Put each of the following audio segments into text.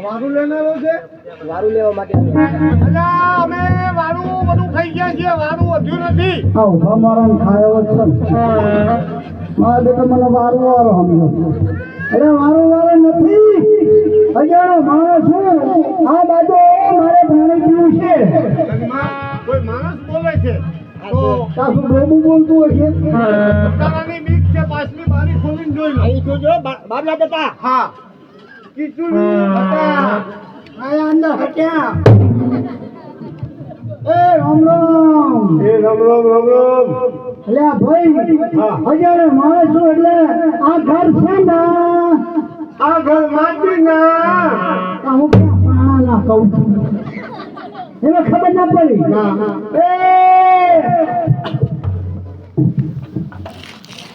વારું લેનારો છે વારું લેવા માટે અલા અમે વારું બધું ખાઈ ગયા છીએ વારું વધ્યું નથી આવ ભમારણ ખાયો છે મારે બેટા મને વારું વારો સમજો અરે વારું વારો નથી અજાણો માણસ છું આ બાજુ મારે પાણી પીવું છે કોઈ માણસ બોલે છે તો તારું ડોબું બોલતું હશે પોતાની બીક છે પાછલી બારી ખોલીને જોઈ લો અહીં જોજો બાબલા જતા હા કિચુન હતા આયા અંદર હટ્યા એ રામ રામ એ રામ રામ રામ રામ અલ્યા ભાઈ અજાણે માણસ છું એટલે આ ઘર છે ને આ ઘર માટી ના હું ક્યાં પાણા કહું છું એને ખબર ના પડી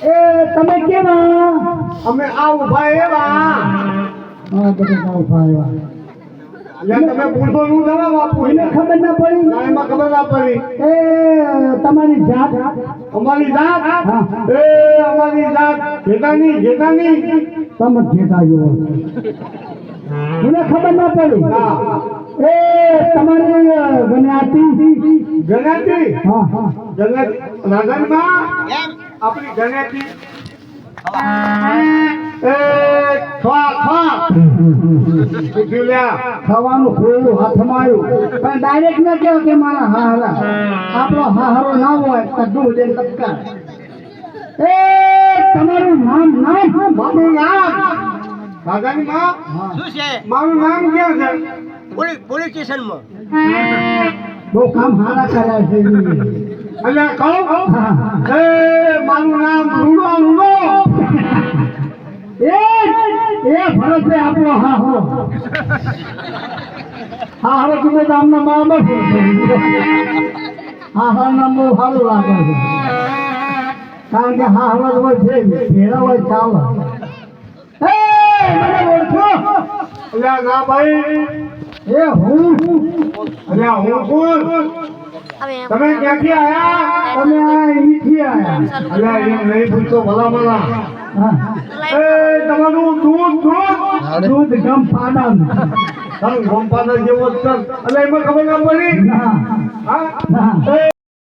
એ તમે કેવા અમે આ ઉભા એવા હા તમે જાઓ ભાઈ એટલે તમે પૂછો નું જરા બાપુ એને ખબર ના પડી ના એમાં ખબર ના પડી એ તમારી જાત અમારી જાત હા. એ અમારી જાત જેતાની તમે ઘેટા જો એને ખબર ના પડી હા એ તમારી ગણાતી ગણાતી હા હા જગત રાધનમાં આપણી ગણાતી એ ખવા ખાવાનું ખોયું હાથમાં આવ્યું પણ ડાયરેક્ટ ના કહેવાય કે મારા હારા આપણો હારો ના હોય તો દૂધ દે તબકા એ તમારું નામ મારું નામ રાધાની માં શું છે મારું નામ ક્યાં છે પોલીસ સ્ટેશનમાં બહુ કામ હારા કર્યા છે એટલે કહું હા. એ મારું નામ રૂડો એ ભરતે આપણો હારો હારો તમે ગામના માં હારા નામ બહુ સારું લાગે છે કારણ કે હારો જ હોય છે ભેળા હોય ચાલે એ મને ઓળખો એટલે ના ભાઈ એ હું એટલે હું કોણ તમે ક્યાંથી આયા તમે આ અહીંથી આયા એટલે એમ નહીં પૂછતો ભલા ભલા હા. એ તમારું દૂધ દૂધ ગમ પાડન ગોમપાદર જેવો જ કર એટલે એમાં ખબર ના પડી ના હા ના એ